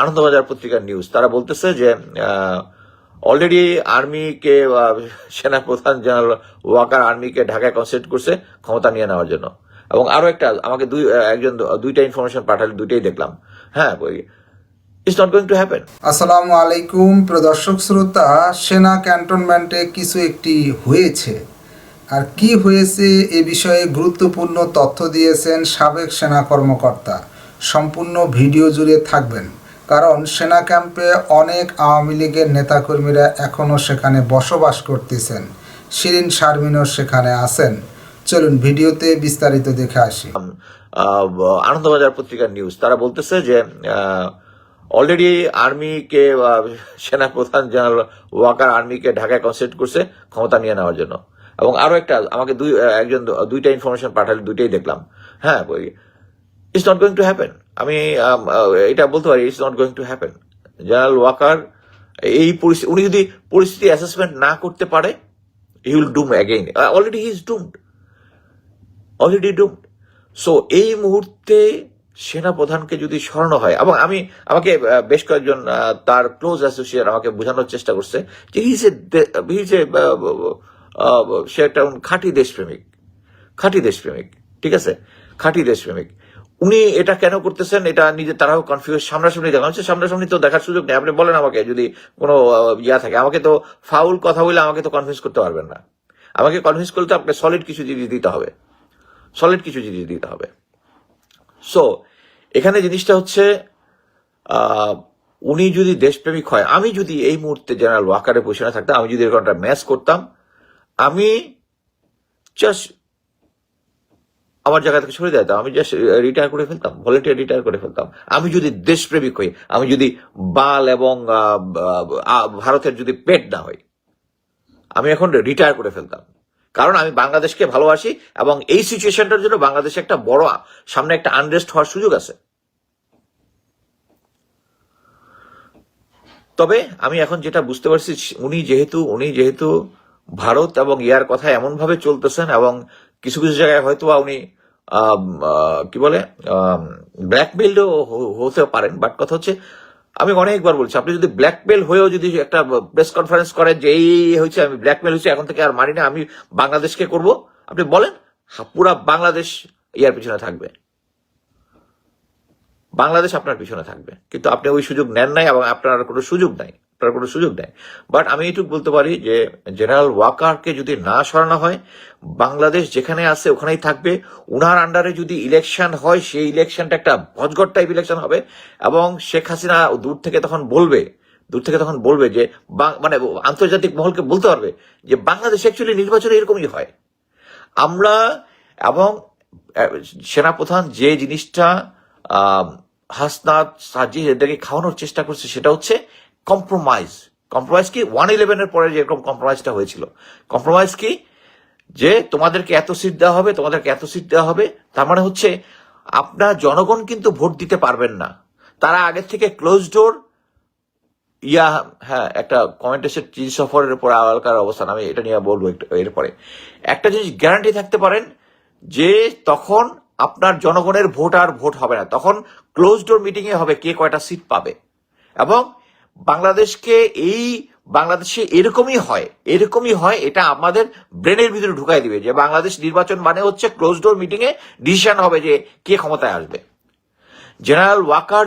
আনন্দবাজার পত্রিকার নিউজ, তারা বলতেছে যে অলরেডি আর্মিকে সেনাপ্রধান জেনারেল ওয়াকার আর্মিকে ঢাকায় কনসেন্ট্রেট করছে ক্ষমতা নিয়ে নেওয়ার জন্য। এবং আরো একটা আমাকে একজন দুইটা ইনফরমেশন পাঠালে, দুইটাই দেখলাম। হ্যাঁ, it's not going to happen. আসসালামু আলাইকুম প্রদর্শক শ্রোতা, সেনা ক্যান্টনমেন্টে কিছু একটি হয়েছে। আর কি হয়েছে এ বিষয়ে গুরুত্বপূর্ণ তথ্য দিয়েছেন সাবেক সেনা কর্মকর্তা। সম্পূর্ণ ভিডিও জুড়ে থাকবেন, কারণ সেনা ক্যাম্পে অনেক আওয়ামী লীগের নেতাকর্মীরা এখনও সেখানে বসবাস করতেছেন। শিরিন শারমিনও সেখানে আছেন। চলুন ভিডিওতে বিস্তারিত দেখে আসি। আনন্দবাজার পত্রিকার নিউজ, তারা বলতেছে যে অলরেডি আর্মিকে সেনাপ্রধান জেনারেল ওয়াকার আর্মিকে ঢাকায় কনসেন্ট্রেট করছে ক্ষমতা নিয়ে নেওয়ার জন্য। এবং আরো একটা আমাকে একজন দুইটা ইনফরমেশন পাঠালে, দুইটাই দেখলাম। হ্যাঁ, it's not going to happen. আমি এটা বলতে পারি, it's not going to happen. General Walker এই পরিস্থিতি, উনি যদি পরিস্থিতি অ্যাসেসমেন্ট না করতে পারে, he will doom again. Already he is doomed, already doomed. So এই মুহূর্তে সেনাপ্রধানকে যদি সরানো হয়, এবং আমাকে বেশ কয়েকজন তার ক্লোজ অ্যাসোসিয়েট আমাকে বোঝানোর চেষ্টা করছে যে সে একটা খাঁটি দেশপ্রেমিক, খাঁটি দেশপ্রেমিক, ঠিক আছে, খাঁটি দেশপ্রেমিক। উনি এটা কেন করতেছেন, এটা নিজে তারাও কনফিউজ। সামনাসামনি দেখা হচ্ছে, সামনাসামনি তো দেখার সুযোগ নেই। আপনি বলেন আমাকে, যদি কোনো ইয়া থাকে, আমাকে তো ফাউল কথা বলে আমাকে তো কনফিউজ করতে পারবেন না। আমাকে কনফিউজ করতে আপনাকে সলিড কিছু জিনিস দিতে হবে, সলিড কিছু জিনিস দিতে হবে। সো এখানে জিনিসটা হচ্ছে, উনি যদি দেশপ্রেমিক হয়, আমি যদি এই মুহূর্তে জেনারেল ওয়াকারের পজিশনে থাকতাম, আমি যদি এরকম একটা ম্যাচ করতাম, আমি জাস্ট আমার জায়গা থেকে সরে যেতাম। আমি জাস্ট রিটায়ার করে ফেলতাম, ভলেন্টিয়ার রিটায়ার করে ফেলতাম। আমি যদি দেশপ্রেমিক হই, আমি যদি বাল এবং ভারতের যদি পেট না হই, আমি এখন রিটায়ার করে ফেলতাম। কারণ আমি বাংলাদেশকে ভালোবাসি, এবং এই সিচুয়েশনটার জন্য বাংলাদেশে একটা বড় সামনে একটা আনরেস্ট হওয়ার সুযোগ আছে। তবে আমি এখন যেটা বুঝতে পারছি, উনি যেহেতু ভারত এবং ইয়ার কথা এমন ভাবে চলতেছেন, এবং কিছু কিছু জায়গায় হয়তো উনি কি বলে ব্ল্যাকমেইলও হতে পারেন। বাট কথা হচ্ছে, আমি অনেকবার বলছি, আপনি যদি ব্ল্যাকমেইল হয়েও যদি একটা প্রেস কনফারেন্স করেন যে এই হয়েছে, আমি ব্ল্যাকমেইল হয়েছে, এখন থেকে আর মানি না, আমি বাংলাদেশকে করব, আপনি বলেন, পুরা বাংলাদেশ ইয়ার পিছনে থাকবে, বাংলাদেশ আপনার পিছনে থাকবে। কিন্তু আপনি ওই সুযোগ নেন নাই, এবং আপনার কোনো সুযোগ নাই, আপনার কোনো সুযোগ নেই। বাট আমি এটুকু বলতে পারি যে জেনারেল ওয়াকারকে যদি না সরানো হয়, বাংলাদেশ যেখানে আছে ওখানেই থাকবে। উনার আন্ডারে যদি ইলেকশন হয়, সেই ইলেকশনটা একটা ভজঘট টাইপ ইলেকশন হবে, এবং শেখ হাসিনা দূর থেকে তখন বলবে যে মানে আন্তর্জাতিক মহলকে বলতে পারবে যে বাংলাদেশ অ্যাকচুয়ালি নির্বাচনে এরকমই হয়। আমরা এবং সেনাপ্রধান যে জিনিসটা হাসনাত সাজিদ এদেরকে খাওয়ানোর চেষ্টা করছে, সেটা হচ্ছে কম্প্রোমাইজ। কম্প্রোমাইজ কি? 111-এর পরে যেরকম কম্প্রোমাইজটা হয়েছিল। কম্প্রোমাইজ কি? যে তোমাদেরকে এত সিট দেওয়া হবে, তোমাদেরকে এত সিট দেওয়া হবে। তার মানে হচ্ছে আপনার জনগণ কিন্তু ভোট দিতে পারবেন না। তারা আগের থেকে ক্লোজ ডোর হ্যাঁ, একটা কমেন্ট এসে চীন সফরের উপর আওয়ালকার অবস্থান, আমি এটা নিয়ে বলবো একটু এরপরে। একটা জিনিস গ্যারান্টি থাকতে পারেন যে তখন আপনার জনগণের ভোট আর ভোট হবে না, তখন ক্লোজ ডোর মিটিং এ হবে কে কয়টা সিট পাবে। এবং বাংলাদেশে এরকমই হয়, এটা আমাদের ব্রেনের ভিতরে ঢুকাই দিবে যে বাংলাদেশ নির্বাচন মানে হচ্ছে close door meeting a decision হবে যে কে ক্ষমতায় আসবে। জেনারেল ওয়াকার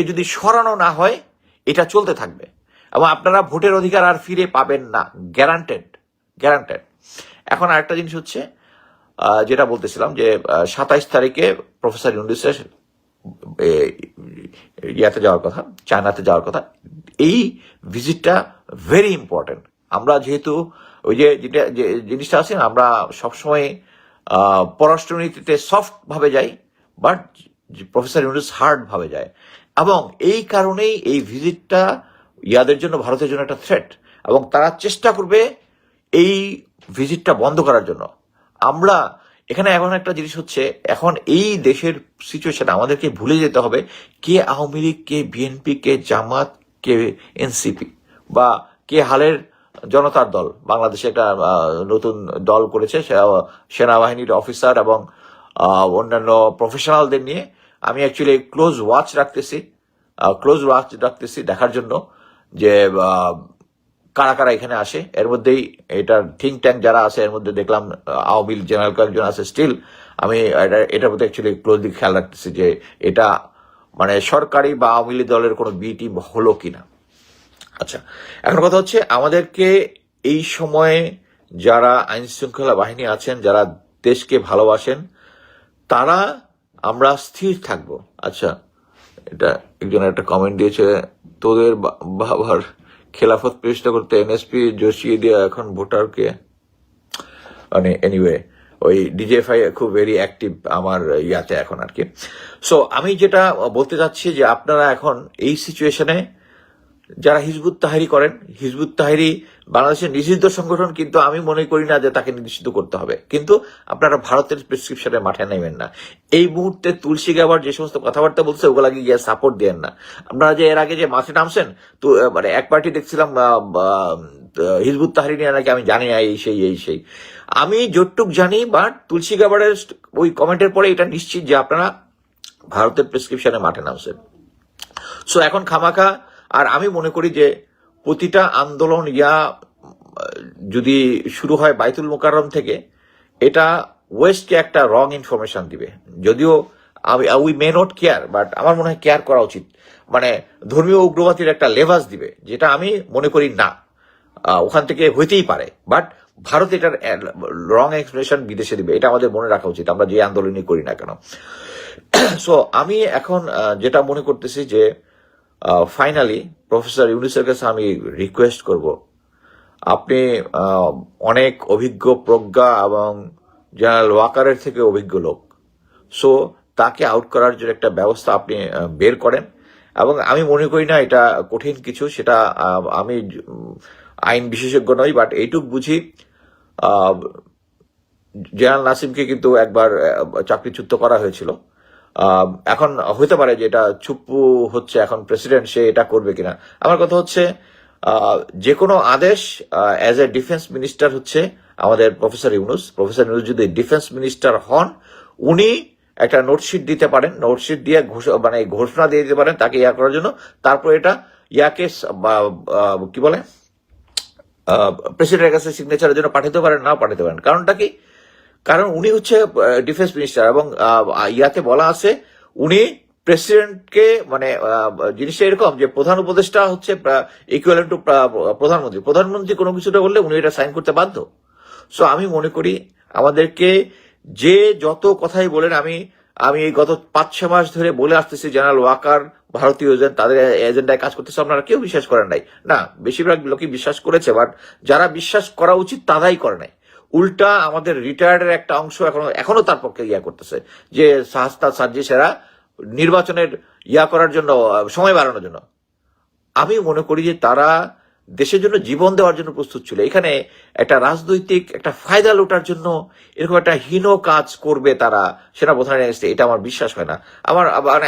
যদি সরানো না হয়, এটা চলতে থাকবে, এবং আপনারা ভোটের অধিকার আর ফিরে পাবেন না, গ্যারান্টেড। এখন আরেকটা জিনিস হচ্ছে, যেটা বলতেছিলাম যে 27 তারিখে প্রফেসর ইউনূসের ইয়াতে যাওয়ার কথা, চায়নাতে যাওয়ার কথা। এই ভিজিটটা ভেরি ইম্পর্টেন্ট। আমরা যেহেতু ওই যে জিনিসটা আছে না, আমরা সবসময় পররাষ্ট্রনীতিতে সফট ভাবে যাই, বাট প্রফেসর ইউনূস হার্ড ভাবে যায়, এবং এই কারণেই এই ভিজিটটা ইয়াদের জন্য, ভারতের জন্য একটা থ্রেট, এবং তারা চেষ্টা করবে এই ভিজিটটা বন্ধ করার জন্য। আমরা এখানে এখন একটা জিনিস হচ্ছে, এখন এই দেশের সিচুয়েশন আমাদেরকে ভুলে যেতে হবে কে আওয়ামী লীগ, কে বিএনপি, কে জামাত, কে এনসিপি, বা কে হালের জনতার দল। বাংলাদেশে একটা নতুন দল করেছে সেনাবাহিনীর অফিসার এবং অন্যান্য প্রফেশনালদের নিয়ে, আমি অ্যাকচুয়ালি ক্লোজ ওয়াচ রাখতেছি দেখার জন্য যে কারা কারা এখানে আসে। এর মধ্যেই এটার থিঙ্ক ট্যাঙ্ক যারা আছে এর মধ্যে দেখলাম আওয়ামী লীগ জেনারেল কয়েকজন আছে। স্টিল আমি এটার প্রতি অ্যাকচুয়ালি ক্লোজলি খেয়াল রাখতেছি যে এটা মানে সরকারি বা আওয়ামী লীগ দলের কোনো বি টিম হলো কিনা। আচ্ছা, এখন কথা হচ্ছে আমাদেরকে এই সময়ে যারা আইন শৃঙ্খলা বাহিনী আছেন, যারা দেশকে ভালোবাসেন, তারা আমরা স্থির থাকবো। আচ্ছা, এটা একজন একটা কমেন্ট দিয়েছে, তোদের বাবার খেলাফত প্রতিষ্ঠা করতে এনএসপি জোশিয়ে দিয়ে এখন ভোটারকে, মানে এনিওয়ে ওই ডিজেফাই খুব ভেরি অ্যাক্টিভ আমার ইয়াতে এখন আর কি। সো আমি যেটা বলতে চাচ্ছি যে আপনারা এখন এই সিচুয়েশনে যারা হিজবুত তাহরি করেন, হিজবুত তাহরি বাংলাদেশের নিষিদ্ধ সংগঠন, কিন্তু আমি মনে করি না যে তাকে নিষিদ্ধ করতে হবে, কিন্তু আপনারা ভারতের প্রেসক্রিপশনে মাঠে নেবেন না। এই মুহূর্তে তুলসী গাবার যে সমস্ত কথাবার্তা বলছে ওগুলা গিয়ে সাপোর্ট দেন না। আপনারা যে এর আগে যে মাঠে নামছেন, তো মানে এক পার্টি দেখছিলাম হিজবুত তাহরি নিয়ে নাকি আমি জানি না এই সেই আমি যতটুক জানি, বাট তুলসী গাবারের ওই কমেন্টের পরে এটা নিশ্চিত যে আপনারা ভারতের প্রেসক্রিপশনে মাঠে নামছেন। সো এখন খামাখা, আর আমি মনে করি যে প্রতিটা আন্দোলন যদি শুরু হয় বাইতুল মোকাররম থেকে, এটা ওয়েস্টকে একটা রং ইনফরমেশন দিবে। যদিও we may not care, but আমার মনে হয় কেয়ার করা উচিত। মানে ধর্মীয় উগ্রবাদীর একটা লেভাস দিবে, যেটা আমি মনে করি না ওখান থেকে হইতেই পারে, বাট ভারত এটার রং এক্সপ্রেশন বিদেশে দিবে, এটা আমাদের মনে রাখা উচিত, আমরা যে আন্দোলনই করি না কেন। সো আমি এখন যেটা মনে করতেছি যে ফাইনালি প্রফেসর ইউনূসের কাছে আমি রিকোয়েস্ট করব, আপনি অনেক অভিজ্ঞ প্রজ্ঞা এবং জেনারেল ওয়াকারের থেকে অভিজ্ঞ লোক, সো তাকে আউট করার জন্য একটা ব্যবস্থা আপনি বের করেন। এবং আমি মনে করি না এটা কঠিন কিছু, সেটা আমি আইন বিশেষজ্ঞ নই, বাট এইটুক বুঝি জেনারেল নাসিমকে কিন্তু একবার চাকরিচ্যুত করা হয়েছিল। এখন হতে পারে যে এটা চুপ্পু হচ্ছে এখন প্রেসিডেন্ট, সে এটা করবে কিনা। আমার কথা হচ্ছে যে কোনো আদেশ অ্যাজ এ ডিফেন্স মিনিস্টার হচ্ছে আমাদের প্রফেসর ইউনূস যদি ডিফেন্স মিনিস্টার হন, উনি একটা নোটশিট দিতে পারেন, নোটশিট দিয়ে মানে ঘোষণা দিয়ে দিতে পারেন তাকে ইয়া করার জন্য। তারপর এটা ইয়াকে কি বলে প্রেসিডেন্টের কাছে সিগনেচারের জন্য পাঠাতে পারেন, নাও পাঠাতে পারেন। কারণটা কি? কারণ উনি হচ্ছে ডিফেন্স মিনিস্টার, এবং ইয়াতে বলা আছে উনি প্রেসিডেন্টকে, মানে জিনিসটা এরকম যে প্রধান উপদেষ্টা হচ্ছে ইকুইভ্যালেন্ট টু প্রধানমন্ত্রী কোনো কিছুটা বললে উনি এটা সাইন করতে বাধ্য। সো আমি মনে করি আমাদেরকে যে যত কথাই বলেন, আমি এই গত 5-6 মাস ধরে বলে আসতেছি জেনারেল ওয়াকার ভারতীয় এজেন্ট, তাদের এজেন্ডায় কাজ করতেছে, আপনারা কেউ বিশ্বাস করেন নাই। না, বেশিরভাগ লোকই বিশ্বাস করেছে, বাট যারা বিশ্বাস করা উচিত তারাই করে নাই। উল্টা আমাদের রিটায়ার্ডের একটা অংশ এখনো তার পক্ষে ইয়া করতেছে যে শাহস্তা সার্জিসেরা নির্বাচনের করার জন্য, সময় বাড়ানোর জন্য। আমি মনে করি যে তারা দেশের জন্য জীবন দেওয়ার জন্য প্রস্তুত ছিল। এখানে একটা রাজনৈতিক একটা ফায়দা লোটার জন্য এরকম একটা হীন কাজ করবে তারা সেনাপ্রধানের এগেইনস্টে, এটা আমার বিশ্বাস হয় না।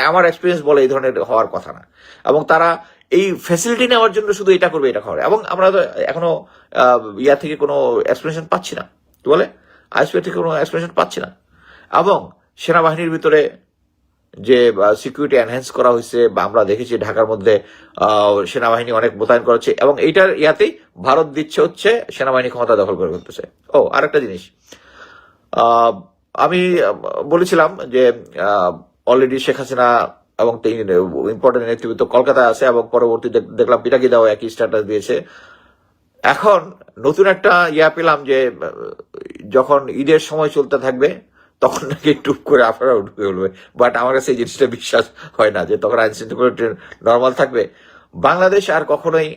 আমার এক্সপিরিয়েন্স বলে এই ধরনের হওয়ার কথা না। এবং তারা এই ফ্যাসিলিটি নেওয়ার জন্য শুধু এটা করবে, এটা করে। এবং আমরা তো এখনো থেকে কোনো এক্সপ্লেনেশন পাচ্ছি না, কি বলে আইএসপি থেকে কোনো এক্সপ্লেনেশন পাচ্ছি না। এবং সেনাবাহিনীর ভিতরে যে সিকিউরিটি এনহ্যান্স করা হয়েছে, বা আমরা দেখেছি ঢাকার মধ্যে সেনাবাহিনী অনেক মোতায়েন করা হচ্ছে, এবং এইটার ইয়াতেই ভারত দিচ্ছে হচ্ছে সেনাবাহিনী ক্ষমতা দখল করে ফেলতেছে। আরেকটা জিনিস আমি বলেছিলাম যে অলরেডি শেখ হাসিনা এবং ইম্পর্টেন্ট নেতৃত্ব কলকাতায় আছে, এবং পরবর্তী দেখলাম পিটাকি দাও একই স্ট্যাটাস দিয়েছে। এখন নতুন একটা পেলাম যে যখন ঈদের সময় চলতে থাকবে তখন নাকি টুপ করে আপনারা ঢুকে উঠবে, বাট আমার কাছে এই জিনিসটা বিশ্বাস হয় না যে তখন আইন শৃঙ্খলা নর্মাল থাকবে। বাংলাদেশ আর কখনোই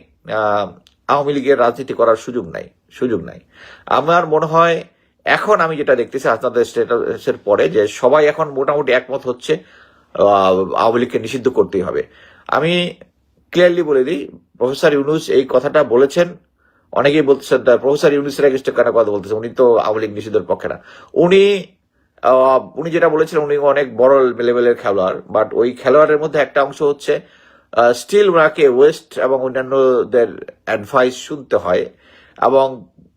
আওয়ামী লীগের রাজনীতি করার সুযোগ নাই। আমার মনে হয় এখন আমি যেটা দেখতেছি আপনাদের স্টেটাসের পরে, যে সবাই এখন মোটামুটি একমত হচ্ছে আওয়ামী লীগকে নিষিদ্ধ করতেই হবে। আমি ক্লিয়ারলি বলে দিই, প্রফেসর ইউনূস এই কথাটা বলেছেন, অনেকেই বলতেছেন প্রফেসর ইউনূসের এগেইনস্টে কেন কথা বলতেছেন, উনি তো আওয়ামী লীগ নিষিদ্ধের পক্ষে না। উনি যেটা বলেছিলেন, উনি অনেক বড় লেভেলের খেলোয়াড়, বাট ওই খেলোয়াড়ের মধ্যে একটা অংশ হচ্ছে স্টিল ওনাকে ওয়েস্ট এবং অন্যান্যদের অ্যাডভাইস শুনতে হয়, এবং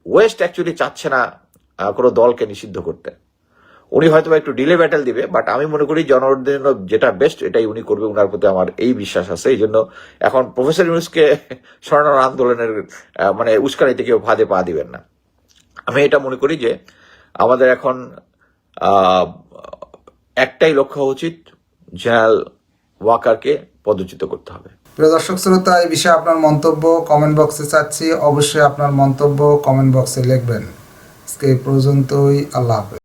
ওয়েস্ট অ্যাকচুয়ালি চাচ্ছে না কোনো দলকে নিষিদ্ধ করতে। উনি হয়তো বা একটু ডিলে ব্যাটেল দিবে, বাট আমি মনে করি জনগণের জন্য যেটা বেস্ট এটাই উনি করবে, উনার প্রতি আমার এই বিশ্বাস আছে। এই জন্য এখন প্রফেসর ইউনূসকে সরানোর আন্দোলনের মানে উস্কানিতে কেউ ফাঁদে পা দিবেন না। আমি এটা মনে করি যে আমাদের এখন আহ, একটাই লক্ষ্য উচিত, জেনারেল ওয়াকারকে পদচ্যুত করতে হবে। প্রিয় দর্শক শ্রোতা, এই বিষয়ে আপনার মন্তব্য কমেন্ট বক্সে চাচ্ছি। অবশ্যই আপনার মন্তব্য কমেন্ট বক্সে লিখবেন। আজকে এই পর্যন্তই। আল্লাহ হাফেজ।